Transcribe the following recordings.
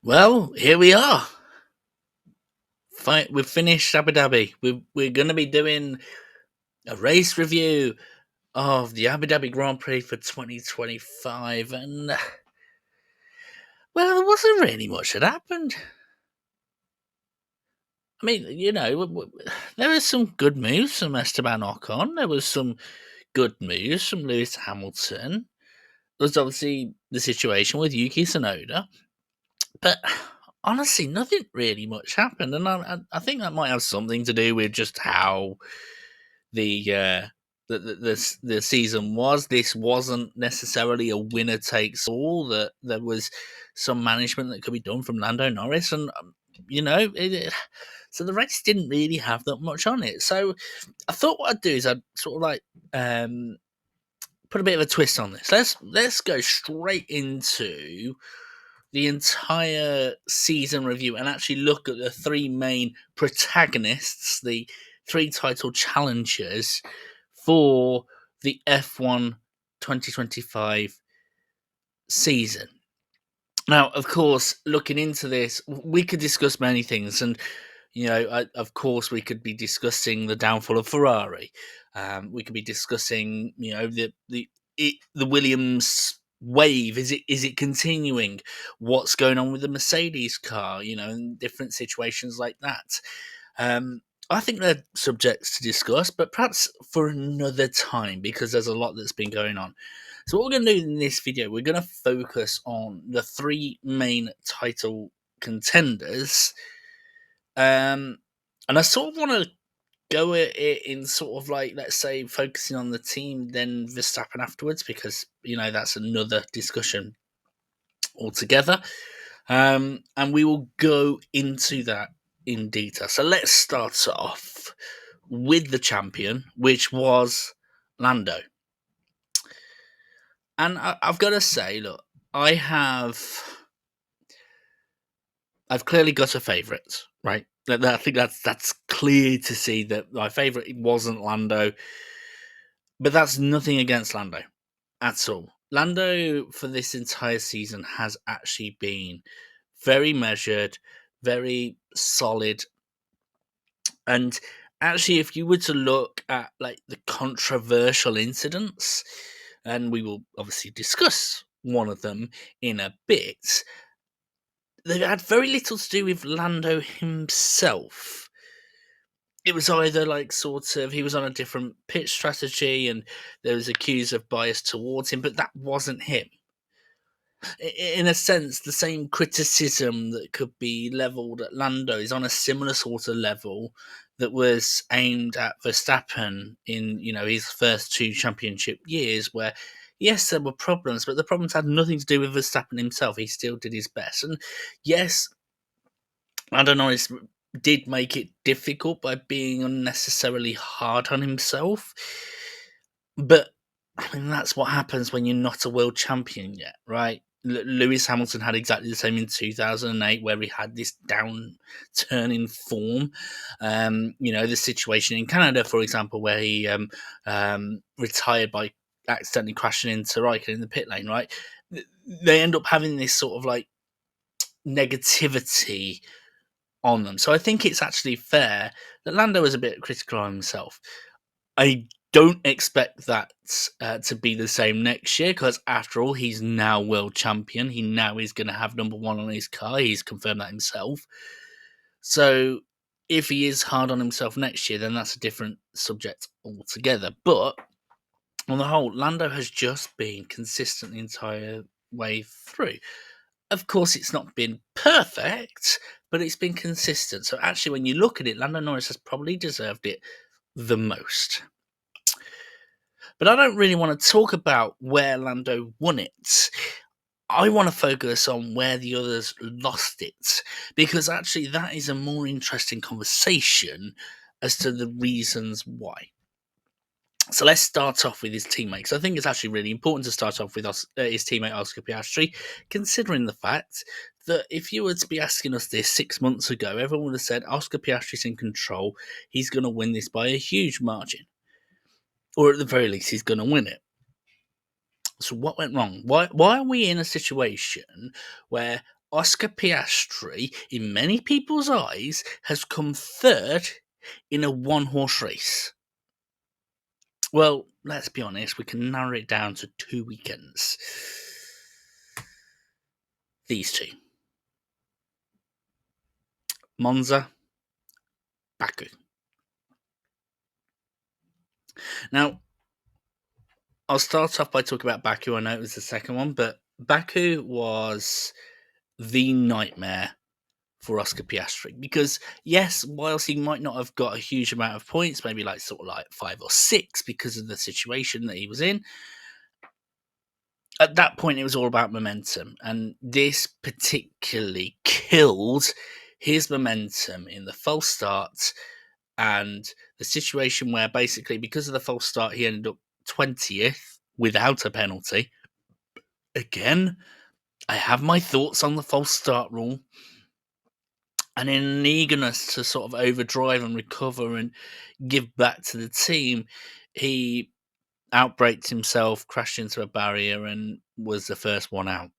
Well, here we are. We've finished Abu Dhabi. We're going to be doing a race review of the Abu Dhabi Grand Prix for 2025. And, well, there wasn't really much that happened. I mean, there was some good moves from Esteban Ocon. There was some good moves from Lewis Hamilton. There's obviously the situation with Yuki Tsunoda. But honestly, nothing really much happened. And I think that might have something to do with just how the the season was. This wasn't necessarily a winner takes all. That there was some management that could be done from Lando Norris, and so the race didn't really have that much on it. So I thought what I'd do is I'd sort of like put a bit of a twist on this. Let's go straight into the entire season review and actually look at the three main protagonists, the three title challengers for the F1 2025 season. Now, of course, looking into this, we could discuss many things, and of course, we could be discussing the downfall of Ferrari. We could be discussing, the Williams wave. Is it continuing? What's going on with the Mercedes car? In different situations like that. I think they're subjects to discuss, but perhaps for another time because there's a lot that's been going on. So what we're going to do in this video, we're going to focus on the three main title contenders. And I sort of want to go at it in sort of like, let's say, focusing on the team, then Verstappen afterwards, because, that's another discussion altogether. And we will go into that in detail. So let's start off with the champion, which was Lando. And I've got to say, look, I've clearly got a favourite, right? I think that's clear to see that my favourite wasn't Lando, but that's nothing against Lando at all. Lando for this entire season has actually been very measured, very solid, and actually, if you were to look at like the controversial incidents, and we will obviously discuss one of them in a bit, they had very little to do with Lando himself. It was either like sort of he was on a different pitch strategy and there was accused of bias towards him, but that wasn't him. In a sense, the same criticism that could be levelled at Lando is on a similar sort of level that was aimed at Verstappen in his first two championship years, where yes, there were problems, but the problems had nothing to do with Verstappen himself. He still did his best, and yes, Lando Norris did make it difficult by being unnecessarily hard on himself, but I mean that's what happens when you're not a world champion yet, right? Lewis Hamilton had exactly the same in 2008, where he had this downturn in form. The situation in Canada, for example, where he retired by accidentally crashing into Raikkonen in the pit lane, right? They end up having this sort of like negativity on them. So I think it's actually fair that Lando was a bit critical on himself. I don't expect that to be the same next year because, after all, he's now world champion. He now is going to have number one on his car. He's confirmed that himself. So if he is hard on himself next year, then that's a different subject altogether. But on the whole, Lando has just been consistent the entire way through. Of course, it's not been perfect, but it's been consistent. So actually, when you look at it, Lando Norris has probably deserved it the most. But I don't really want to talk about where Lando won it. I want to focus on where the others lost it, because actually that is a more interesting conversation as to the reasons why. So let's start off with his teammates. I think it's actually really important to start off with his teammate Oscar Piastri, considering the fact that if you were to be asking us this 6 months ago, everyone would have said Oscar Piastri's in control. He's going to win this by a huge margin. Or at the very least, he's going to win it. So what went wrong? Why are we in a situation where Oscar Piastri, in many people's eyes, has come third in a one-horse race. Well, let's be honest, we can narrow it down to 2 weekends. These two. Monza, Baku. Now, I'll start off by talking about Baku. I know it was the second one, but Baku was the nightmare for Oscar Piastri because, yes, whilst he might not have got a huge amount of points, maybe like 5 or 6 because of the situation that he was in, at that point it was all about momentum, and this particularly killed his momentum in the false start and the situation where basically because of the false start he ended up 20th without a penalty. Again, I have my thoughts on the false start rule, and in an eagerness to sort of overdrive and recover and give back to the team, he outbraked himself, crashed into a barrier, and was the first one out.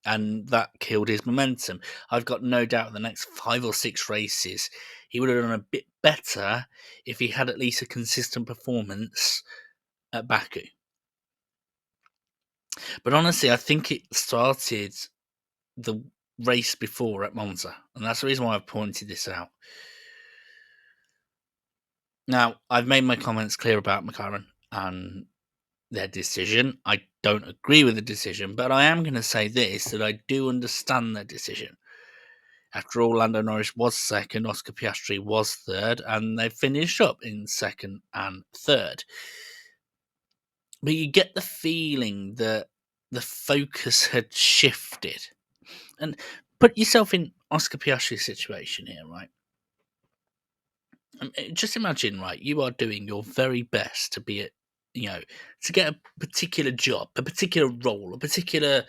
And that killed his momentum. I've got no doubt the next 5 or 6 races, he would have done a bit better if he had at least a consistent performance at Baku. But honestly, I think it started the race before at Monza, and that's the reason why I've pointed this out. Now, I've made my comments clear about McLaren and their decision. I don't agree with the decision, but I am going to say this, that I do understand their decision. After all, Lando Norris was second, Oscar Piastri was third, and they finished up in second and third. But you get the feeling that the focus had shifted. And put yourself in Oscar Piastri's situation here, right? Just imagine, right, you are doing your very best to be to get a particular job, a particular role, a particular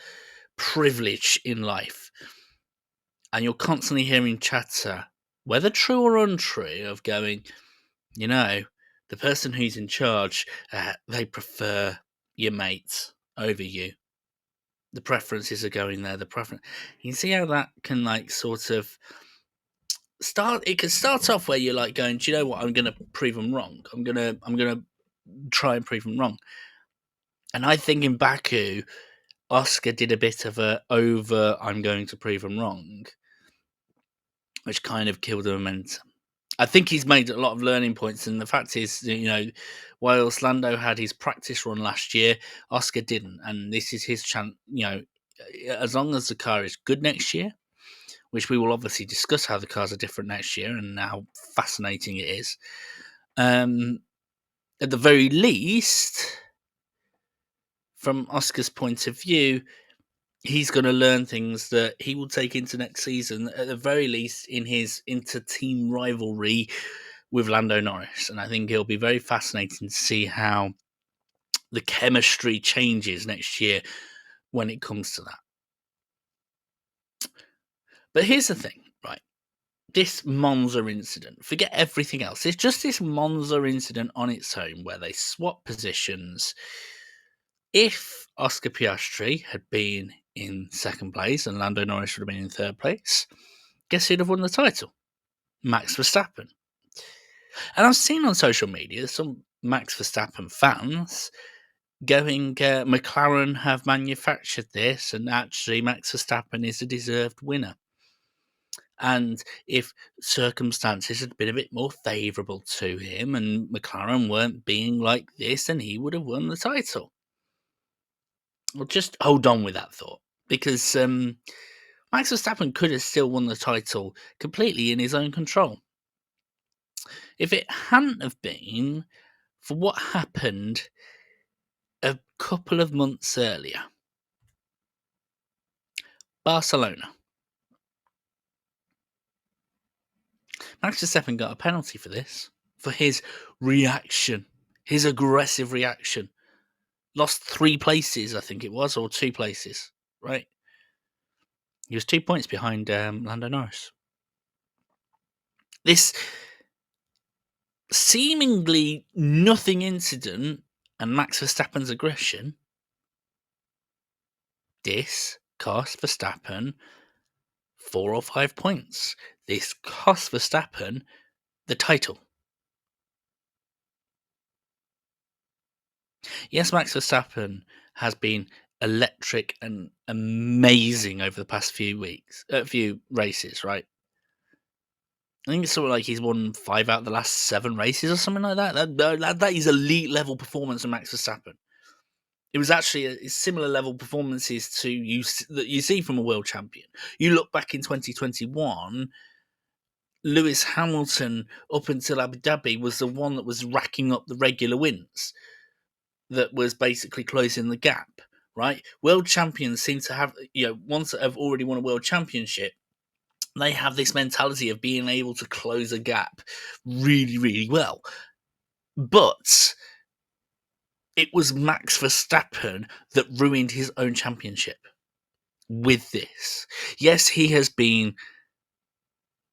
privilege in life, and you're constantly hearing chatter, whether true or untrue, of going, the person who's in charge, they prefer your mates over you. The preferences are going there. You can see how that can sort of start. It can start off where you're going, do you know what? I'm going to prove them wrong. I'm gonna try and prove them wrong. And I think in Baku, Oscar did a bit of a over, I'm going to prove them wrong, which kind of killed the momentum. I think he's made a lot of learning points, and the fact is, whilst Lando had his practice run last year, Oscar didn't, and this is his chance. As long as the car is good next year, which we will obviously discuss how the cars are different next year and how fascinating it is. At the very least, from Oscar's point of view, he's going to learn things that he will take into next season, at the very least in his inter-team rivalry with Lando Norris. And I think it'll be very fascinating to see how the chemistry changes next year when it comes to that. But here's the thing, right? This Monza incident, forget everything else. It's just this Monza incident on its own where they swap positions. If Oscar Piastri had been in second place and Lando Norris would have been in third place, guess who'd have won the title? Max Verstappen. And I've seen on social media some Max Verstappen fans going, McLaren have manufactured this, and actually Max Verstappen is a deserved winner. And if circumstances had been a bit more favourable to him and McLaren weren't being like this, then he would have won the title. Well, just hold on with that thought, because Max Verstappen could have still won the title completely in his own control. If it hadn't have been for what happened a couple of months earlier. Barcelona. Max Verstappen got a penalty for this, for his reaction, his aggressive reaction. Lost 3 places, I think it was, or 2 places, right? He was 2 points behind Lando Norris. This seemingly nothing incident and Max Verstappen's aggression, this cost Verstappen 4 or 5 points. This cost Verstappen the title. Yes, Max Verstappen has been electric and amazing over the past few races, right? I think it's sort of like he's won 5 out of the last 7 races or something like that. That is elite level performance of Max Verstappen. It was actually a similar level performances to that you see from a world champion. You look back in 2021, Lewis Hamilton up until Abu Dhabi was the one that was racking up the regular wins, that was basically closing the gap. Right, world champions seem to have, ones that have already won a world championship, they have this mentality of being able to close a gap really, really well. But it was Max Verstappen that ruined his own championship with this. Yes, he has been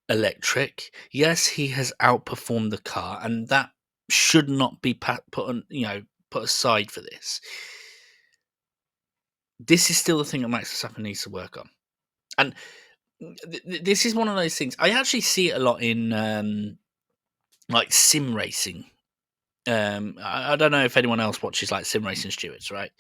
electric. Yes, he has outperformed the car, and that should not be put aside for this. This is still the thing that Max Verstappen needs to work on, and this is one of those things. I actually see it a lot in like sim racing. I don't know if anyone else watches like sim racing stewards, right?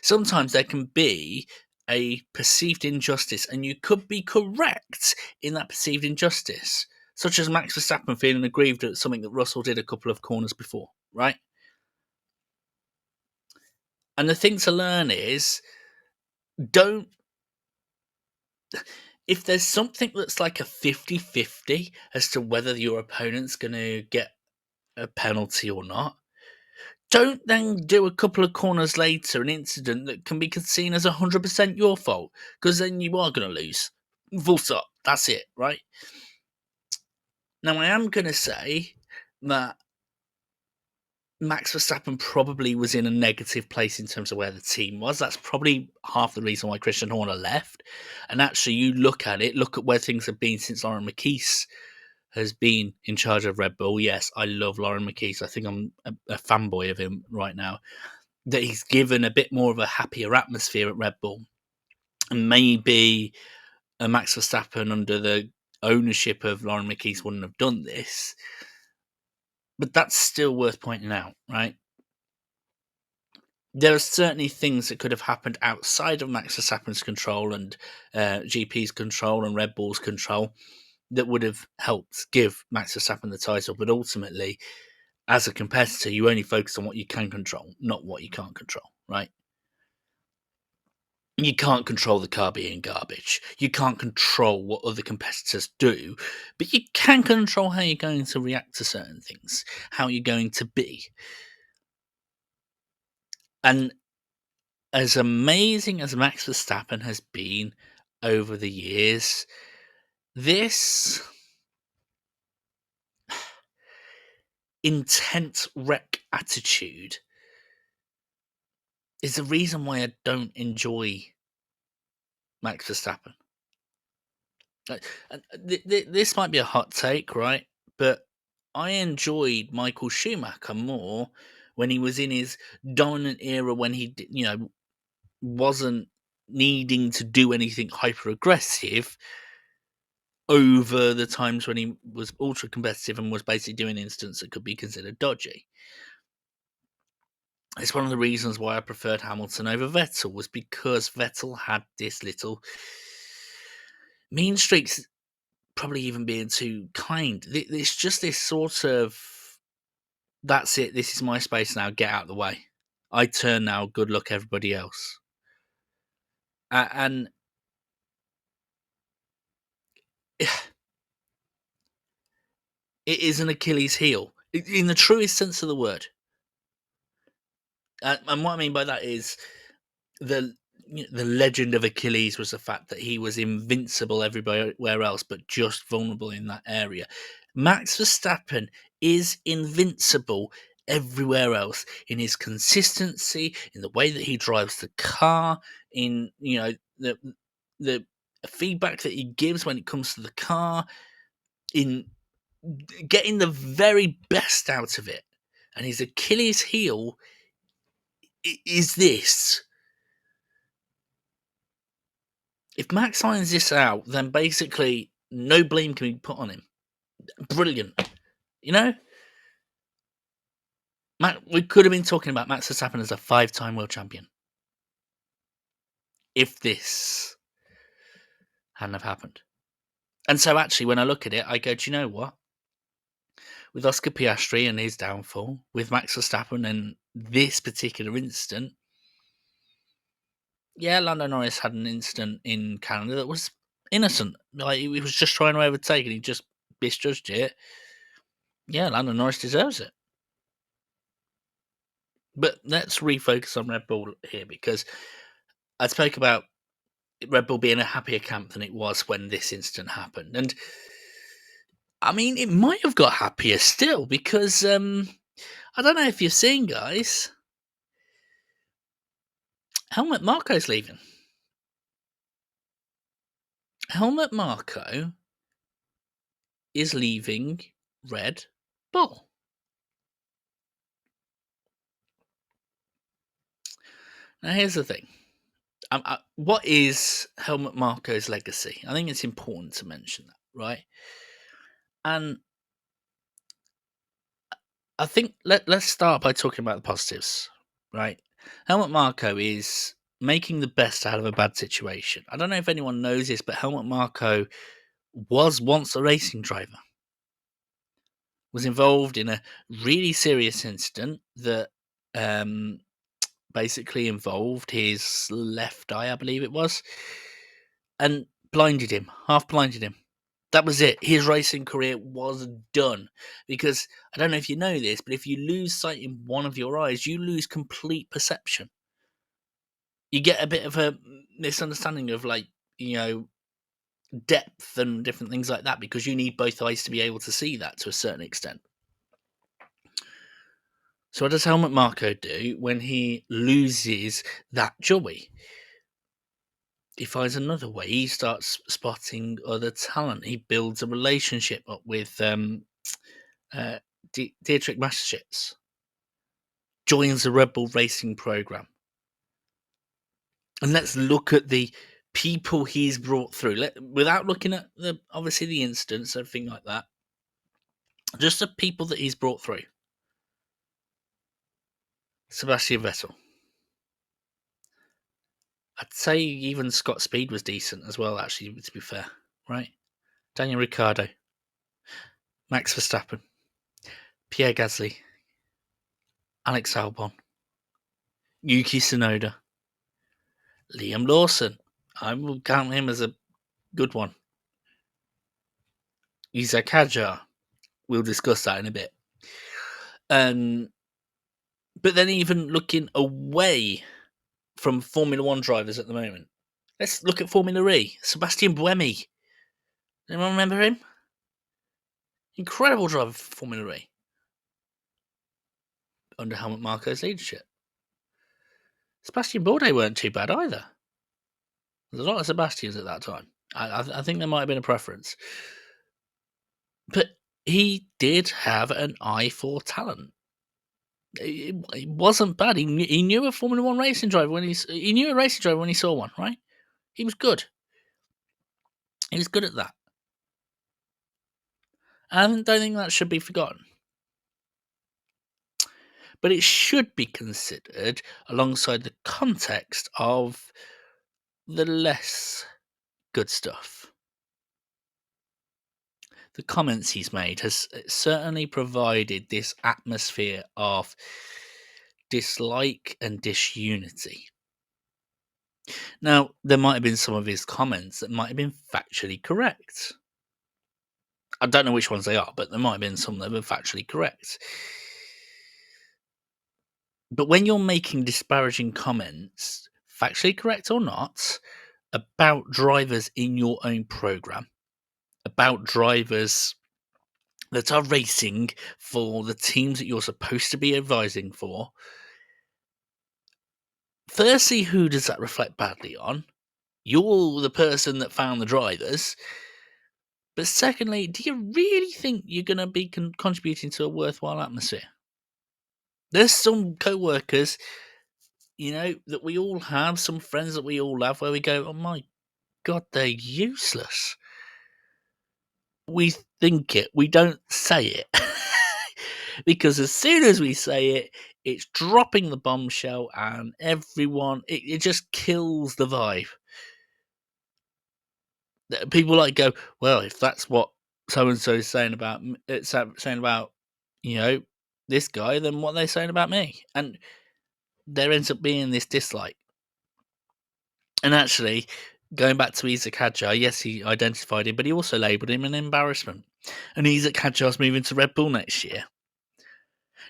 Sometimes there can be a perceived injustice, and you could be correct in that perceived injustice, such as Max Verstappen feeling aggrieved at something that Russell did a couple of corners before, right? And the thing to learn is, don't if there's something that's like a 50-50 as to whether your opponent's going to get a penalty or not, don't then do a couple of corners later an incident that can be seen as 100% your fault, because then you are going to lose. Full stop. That's it, right? Now, I am going to say that Max Verstappen probably was in a negative place in terms of where the team was. That's probably half the reason why Christian Horner left. And actually, you look at where things have been since Lauren McKeese has been in charge of Red Bull. Yes, I love Lauren McKeese. I think I'm a fanboy of him right now. That he's given a bit more of a happier atmosphere at Red Bull. And maybe a Max Verstappen under the ownership of Lauren McKeese wouldn't have done this. But that's still worth pointing out, right? There are certainly things that could have happened outside of Max Verstappen's control and GP's control and Red Bull's control that would have helped give Max Verstappen the title. But ultimately, as a competitor, you only focus on what you can control, not what you can't control, right? You can't control the car being garbage. You can't control what other competitors do, but you can control how you're going to react to certain things, how you're going to be. And as amazing as Max Verstappen has been over the years, this intense wreck attitude is the reason why I don't enjoy Max Verstappen. This might be a hot take, right? But I enjoyed Michael Schumacher more when he was in his dominant era, when he, wasn't needing to do anything hyper aggressive, over the times when he was ultra competitive and was basically doing incidents that could be considered dodgy. It's one of the reasons why I preferred Hamilton over Vettel, was because Vettel had this little mean streaks, probably even being too kind. It's just this sort of, that's it, this is my space now, get out of the way. I turn now, good luck everybody else. And it is an Achilles heel, in the truest sense of the word. And what I mean by that is the the legend of Achilles was the fact that he was invincible everywhere else, but just vulnerable in that area. Max Verstappen is invincible everywhere else, in his consistency, in the way that he drives the car, in the feedback that he gives when it comes to the car, in getting the very best out of it. And his Achilles heel is this. If Max signs this out, then basically no blame can be put on him. Brilliant. You know? We could have been talking about Max Verstappen as a 5-time world champion. If this hadn't have happened. And so actually, when I look at it, I go, do you know what? With Oscar Piastri and his downfall, with Max Verstappen and this particular incident, yeah, Lando Norris had an incident in Canada that was innocent. Like, he was just trying to overtake and he just misjudged it. Yeah, Lando Norris deserves it. But let's refocus on Red Bull here, because I spoke about Red Bull being a happier camp than it was when this incident happened. And I mean, it might have got happier still, because I don't know if you've seen, guys, Helmut Marko's leaving. Helmut Marko is leaving Red Bull. Now, here's the thing. What is Helmut Marko's legacy? I think it's important to mention that, right? And I think let's start by talking about the positives, right? Helmut Marko is making the best out of a bad situation. I don't know if anyone knows this, but Helmut Marko was once a racing driver. Was involved in a really serious incident that basically involved his left eye, I believe it was, and blinded him, half blinded him. That was it. His racing career was done. Because I don't know if you know this, but if you lose sight in one of your eyes, you lose complete perception. You get a bit of a misunderstanding of, like, depth and different things like that, because you need both eyes to be able to see that to a certain extent. So what does Helmut Marko do when he loses that joy? He finds another way. He starts spotting other talent. He builds a relationship up with Dietrich Mateschitz. Joins the Red Bull Racing program. And let's look at the people he's brought through. Without looking at obviously the incidents, everything like that. Just the people that he's brought through. Sebastian Vettel. I'd say even Scott Speed was decent as well, actually, to be fair. Right? Daniel Ricciardo. Max Verstappen. Pierre Gasly. Alex Albon. Yuki Tsunoda. Liam Lawson. I will count him as a good one. Isaac Hadjar. We'll discuss that in a bit. But then even looking away from Formula One drivers at the moment, let's look at Formula E. Sebastian Buemi. Anyone remember him? Incredible driver for Formula E. Under Helmut Marko's leadership. Sebastian Bourdais weren't too bad either. There's a lot of Sebastians at that time. I think there might have been a preference. But he did have an eye for talent. It wasn't bad. He knew a Formula One racing driver he knew a racing driver when he saw one, right? He was good. He was good at that. I don't think that should be forgotten. But it should be considered alongside the context of the less good stuff. The comments he's made has certainly provided this atmosphere of dislike and disunity. Now, there might have been some of his comments that might have been factually correct. I don't know which ones they are, but there might have been some that were factually correct. But when you're making disparaging comments, factually correct or not, about drivers in your own program, about drivers that are racing for the teams that you're supposed to be advising for, firstly, who does that reflect badly on? You're the person that found the drivers. But secondly, do you really think you're going to be contributing to a worthwhile atmosphere? There's some co-workers, that we all have, some friends that we all have, where we go, oh my God, they're useless. We think it, we don't say it. Because as soon as we say it, it's dropping the bombshell and everyone, it just kills the vibe. People like go, well, if that's what so and so is saying about saying about, you know, this guy, then what are they saying about me? And there ends up being this dislike. And actually, going back to Isaac Hadjar, yes, he identified him, but he also labelled him an embarrassment. And Isaac Hadjar's moving to Red Bull next year.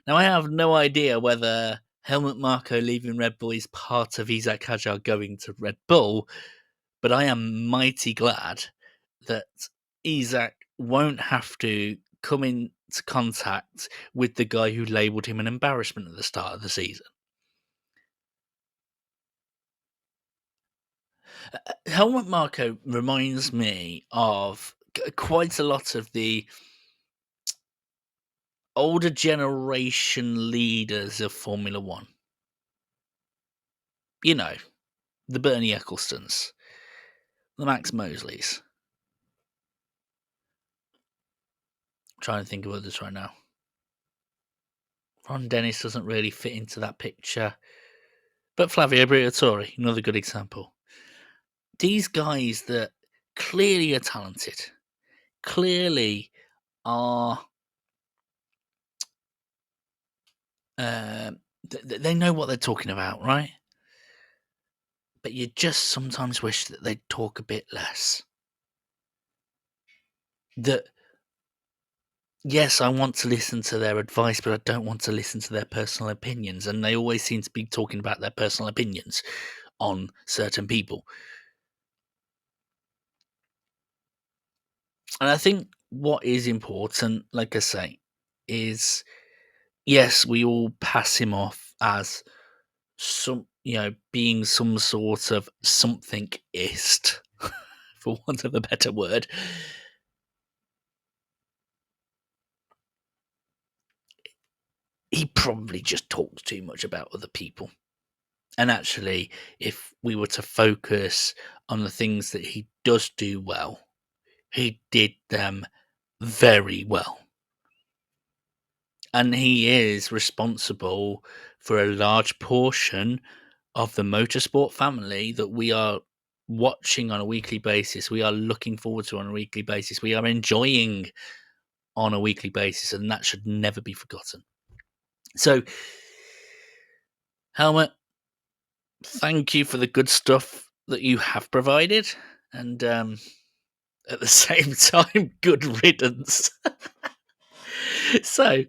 Now, I have no idea whether Helmut Marko leaving Red Bull is part of Isaac Hadjar going to Red Bull, but I am mighty glad that Isaac won't have to come into contact with the guy who labelled him an embarrassment at the start of the season. Helmut Marko reminds me of quite a lot of the older generation leaders of Formula One. You know, the Bernie Ecclestons, the Max Mosleys. I'm trying to think of others right now. Ron Dennis doesn't really fit into that picture. But Flavio Briatore, another good example. These guys that clearly are talented, clearly are they know what they're talking about, right? But you just sometimes wish that they'd talk a bit less. That, yes, I want to listen to their advice, but I don't want to listen to their personal opinions. And they always seem to be talking about their personal opinions on certain people. And I think what is important, like I say, is yes, we all pass him off as some, being some sort of somethingist, for want of a better word. He probably just talks too much about other people. And actually, if we were to focus on the things that he does do well, he did them very well. And he is responsible for a large portion of the motorsport family that we are watching on a weekly basis, we are looking forward to on a weekly basis, we are enjoying on a weekly basis, and that should never be forgotten. So, Helmut, thank you for the good stuff that you have provided, and at the same time, good riddance. So,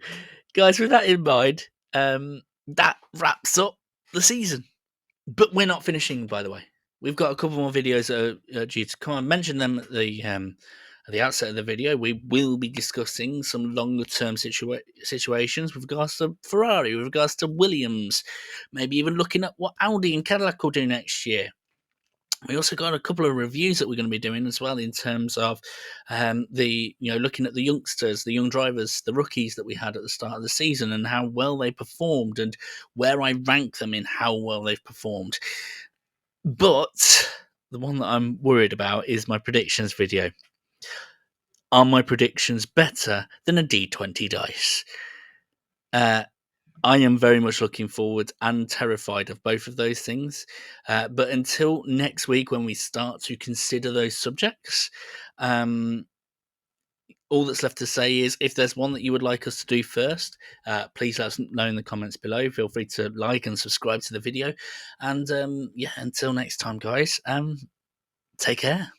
guys, with that in mind, that wraps up the season. But we're not finishing, by the way. We've got a couple more videos that are due to come. I mentioned them at the outset of the video. We will be discussing some longer term situations with regards to Ferrari, with regards to Williams, maybe even looking at what Audi and Cadillac will do next year. We also got a couple of reviews that we're going to be doing as well in terms of looking at the youngsters, the young drivers, the rookies that we had at the start of the season and how well they performed and where I rank them in how well they've performed. But the one that I'm worried about is my predictions video. Are my predictions better than a D20 dice? I am very much looking forward and terrified of both of those things. But until next week, when we start to consider those subjects, all that's left to say is if there's one that you would like us to do first, please let us know in the comments below. Feel free to like and subscribe to the video. And until next time, guys, take care.